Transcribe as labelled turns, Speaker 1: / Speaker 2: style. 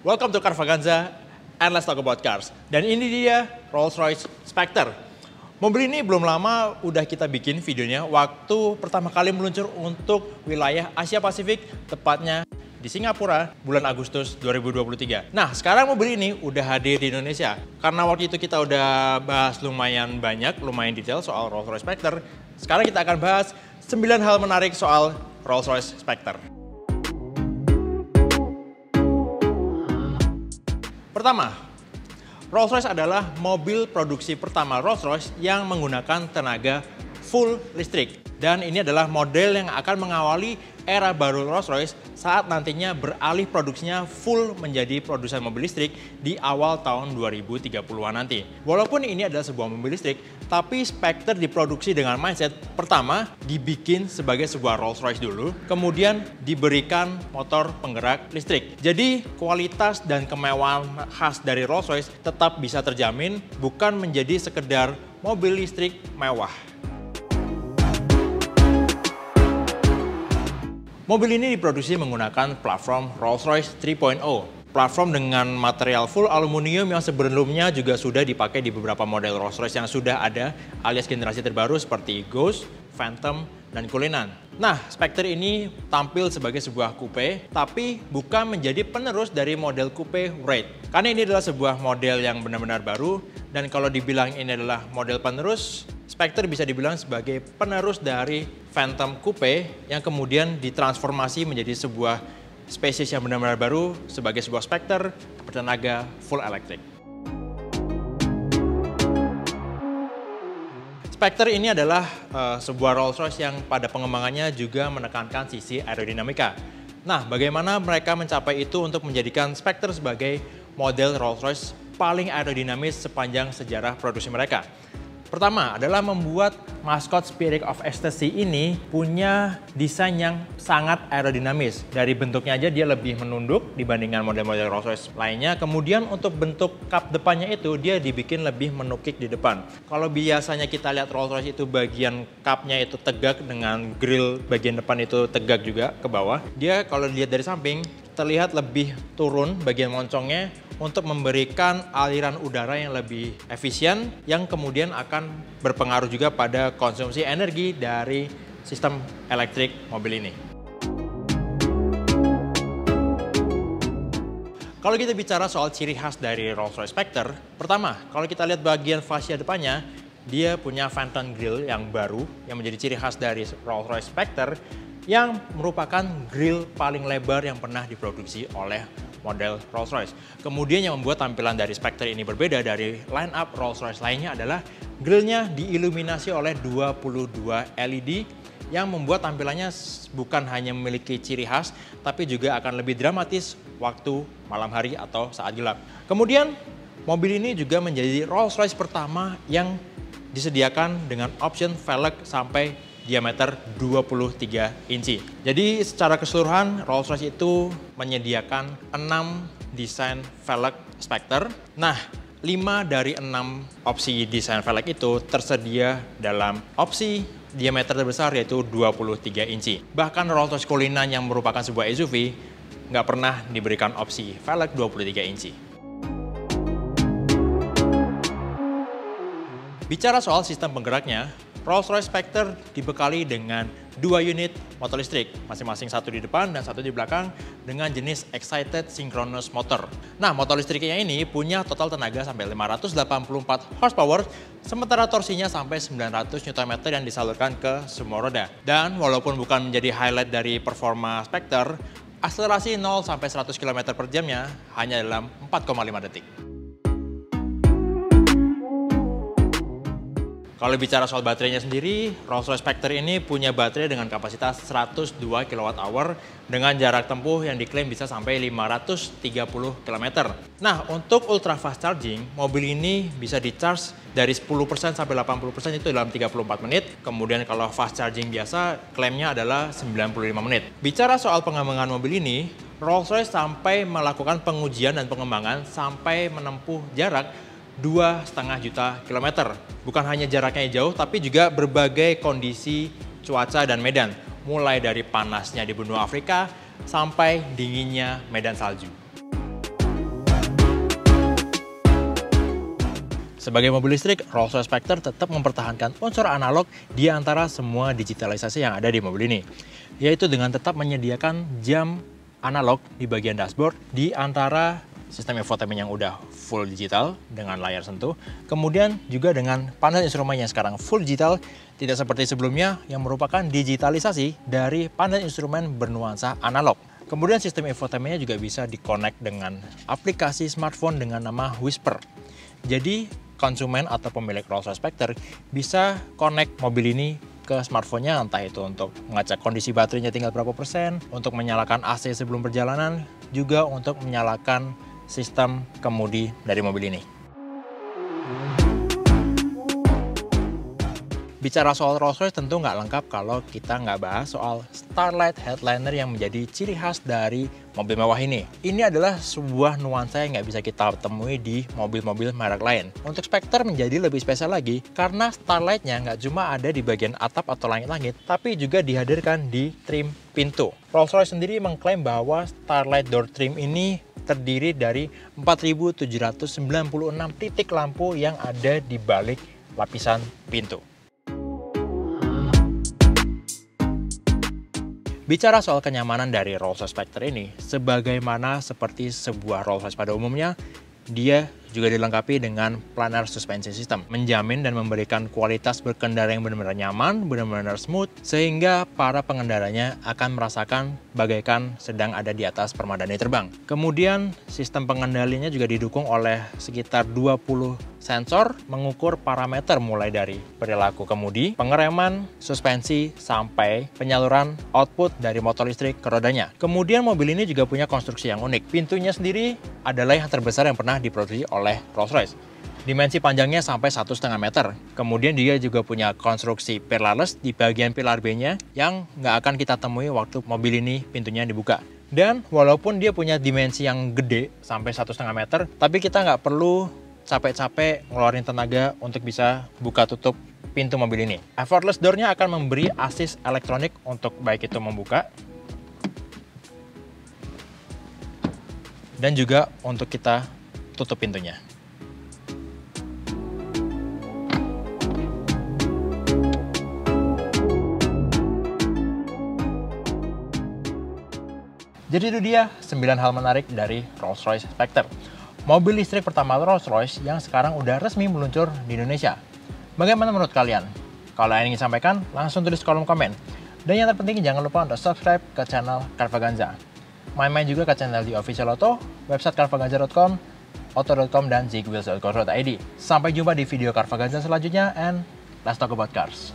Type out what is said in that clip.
Speaker 1: Welcome to Carvaganza and let's talk about cars. Dan ini dia Rolls-Royce Spectre. Mobil ini belum lama udah kita bikin videonya waktu pertama kali meluncur untuk wilayah Asia Pasifik, tepatnya di Singapura bulan Agustus 2023. Nah, sekarang mobil ini udah hadir di Indonesia. Karena waktu itu kita udah bahas lumayan banyak, lumayan detail soal Rolls-Royce Spectre. Sekarang kita akan bahas 9 hal menarik soal Rolls-Royce Spectre. Pertama, Rolls-Royce adalah mobil produksi pertama Rolls-Royce yang menggunakan tenaga full listrik. Dan ini adalah model yang akan mengawali era baru Rolls-Royce saat nantinya beralih produksinya full menjadi produsen mobil listrik di awal tahun 2030-an nanti. Walaupun ini adalah sebuah mobil listrik, tapi Spectre diproduksi dengan mindset pertama dibikin sebagai sebuah Rolls-Royce dulu, kemudian diberikan motor penggerak listrik. Jadi kualitas dan kemewahan khas dari Rolls-Royce tetap bisa terjamin, bukan menjadi sekedar mobil listrik mewah. Mobil ini diproduksi menggunakan platform Rolls-Royce 3.0. Platform dengan material full aluminium yang sebelumnya juga sudah dipakai di beberapa model Rolls-Royce yang sudah ada alias generasi terbaru seperti Ghost, Phantom, dan Cullinan. Nah, Spectre ini tampil sebagai sebuah coupe, tapi bukan menjadi penerus dari model coupe Wraith. Karena ini adalah sebuah model yang benar-benar baru, dan kalau dibilang ini adalah model penerus, Spectre bisa dibilang sebagai penerus dari Phantom Coupe yang kemudian ditransformasi menjadi sebuah spesies yang benar-benar baru sebagai sebuah Spectre bertenaga full elektrik. Spectre ini adalah sebuah Rolls-Royce yang pada pengembangannya juga menekankan sisi aerodinamika. Nah, bagaimana mereka mencapai itu untuk menjadikan Spectre sebagai model Rolls-Royce paling aerodinamis sepanjang sejarah produksi mereka? Pertama adalah membuat maskot Spirit of Ecstasy ini punya desain yang sangat aerodinamis. Dari bentuknya aja dia lebih menunduk dibandingkan model-model Rolls-Royce lainnya. Kemudian untuk bentuk kap depannya itu dia dibikin lebih menukik di depan. Kalau biasanya kita lihat Rolls-Royce itu bagian kapnya itu tegak dengan grill bagian depan itu tegak juga ke bawah. Dia kalau dilihat dari samping terlihat lebih turun bagian moncongnya untuk memberikan aliran udara yang lebih efisien yang kemudian akan berpengaruh juga pada konsumsi energi dari sistem elektrik mobil ini. Kalau kita bicara soal ciri khas dari Rolls-Royce Spectre, pertama, kalau kita lihat bagian fascia depannya, dia punya Phantom Grille yang baru yang menjadi ciri khas dari Rolls-Royce Spectre yang merupakan grill paling lebar yang pernah diproduksi oleh model Rolls-Royce. Kemudian yang membuat tampilan dari Spectre ini berbeda dari line up Rolls-Royce lainnya adalah grillnya diiluminasi oleh 22 LED yang membuat tampilannya bukan hanya memiliki ciri khas, tapi juga akan lebih dramatis waktu malam hari atau saat gelap. Kemudian mobil ini juga menjadi Rolls-Royce pertama yang disediakan dengan option velg sampai diameter 23 inci. Jadi secara keseluruhan Rolls-Royce itu menyediakan 6 desain velg Spectre. Nah, 5 dari 6 opsi desain velg itu tersedia dalam opsi diameter terbesar yaitu 23 inci. Bahkan Rolls-Royce Cullinan yang merupakan sebuah SUV nggak pernah diberikan opsi velg 23 inci. Bicara soal sistem penggeraknya, Rolls-Royce Spectre dibekali dengan 2 unit motor listrik, masing-masing satu di depan dan satu di belakang dengan jenis Excited Synchronous Motor. Nah, motor listriknya ini punya total tenaga sampai 584 horsepower, sementara torsinya sampai 900 Nm yang disalurkan ke semua roda. Dan walaupun bukan menjadi highlight dari performa Spectre, akselerasi 0 sampai 100 km per jamnya hanya dalam 4,5 detik. Kalau bicara soal baterainya sendiri, Rolls-Royce Spectre ini punya baterai dengan kapasitas 102 kWh dengan jarak tempuh yang diklaim bisa sampai 530 km. Nah, untuk ultra fast charging, mobil ini bisa di-charge dari 10% sampai 80% itu dalam 34 menit. Kemudian kalau fast charging biasa, klaimnya adalah 95 menit. Bicara soal pengembangan mobil ini, Rolls-Royce sampai melakukan pengujian dan pengembangan sampai menempuh jarak 2,5 juta kilometer. Bukan hanya jaraknya jauh, tapi juga berbagai kondisi cuaca dan medan. Mulai dari panasnya di benua Afrika sampai dinginnya medan salju. Sebagai mobil listrik, Rolls-Royce Spectre tetap mempertahankan unsur analog di antara semua digitalisasi yang ada di mobil ini, yaitu dengan tetap menyediakan jam analog di bagian dashboard di antara sistem infotainment yang udah full digital dengan layar sentuh, kemudian juga dengan panel instrumen yang sekarang full digital, tidak seperti sebelumnya yang merupakan digitalisasi dari panel instrumen bernuansa analog. Kemudian sistem infotainmentnya juga bisa di-connect dengan aplikasi smartphone dengan nama Whisper. Jadi konsumen atau pemilik Rolls-Royce Spectre bisa connect mobil ini ke smartphone-nya, entah itu untuk mengecek kondisi baterainya tinggal berapa persen, untuk menyalakan AC sebelum perjalanan, juga untuk menyalakan sistem kemudi dari mobil ini. Bicara soal Rolls-Royce tentu nggak lengkap kalau kita nggak bahas soal Starlight Headliner yang menjadi ciri khas dari mobil mewah ini. Ini adalah sebuah nuansa yang nggak bisa kita temui di mobil-mobil merek lain. Untuk Spectre menjadi lebih spesial lagi karena Starlight-nya nggak cuma ada di bagian atap atau langit-langit, tapi juga dihadirkan di trim pintu. Rolls-Royce sendiri mengklaim bahwa Starlight Door Trim ini terdiri dari 4.796 titik lampu yang ada di balik lapisan pintu. Bicara soal kenyamanan dari Rolls-Royce Spectre ini, sebagaimana seperti sebuah Rolls-Royce pada umumnya, dia juga dilengkapi dengan planar suspension system, menjamin dan memberikan kualitas berkendara yang benar-benar nyaman, benar-benar smooth, sehingga para pengendaranya akan merasakan bagaikan sedang ada di atas permadani terbang. Kemudian, sistem pengendalinya juga didukung oleh sekitar 20 sensor mengukur parameter mulai dari perilaku kemudi, pengereman, suspensi, sampai penyaluran output dari motor listrik ke rodanya. Kemudian mobil ini juga punya konstruksi yang unik. Pintunya sendiri adalah yang terbesar yang pernah diproduksi oleh Rolls-Royce. Dimensi panjangnya sampai 1,5 meter. Kemudian dia juga punya konstruksi pillarless di bagian pilar B-nya yang nggak akan kita temui waktu mobil ini pintunya dibuka. Dan walaupun dia punya dimensi yang gede sampai 1,5 meter, tapi kita nggak perlu capek-capek ngeluarin tenaga untuk bisa buka tutup pintu mobil ini. Effortless door-nya akan memberi assist elektronik untuk baik itu membuka dan juga untuk kita tutup pintunya. Jadi itu dia 9 hal menarik dari Rolls-Royce Spectre. Mobil listrik pertama Rolls-Royce yang sekarang udah resmi meluncur di Indonesia. Bagaimana menurut kalian? Kalau ingin sampaikan, langsung tulis kolom komen. Dan yang terpenting jangan lupa untuk subscribe ke channel Carvaganza. Main-main juga ke channel di Official Auto, website carvaganza.com, auto.com, dan zigwheels.co.id. Sampai jumpa di video Carvaganza selanjutnya, and let's talk about cars.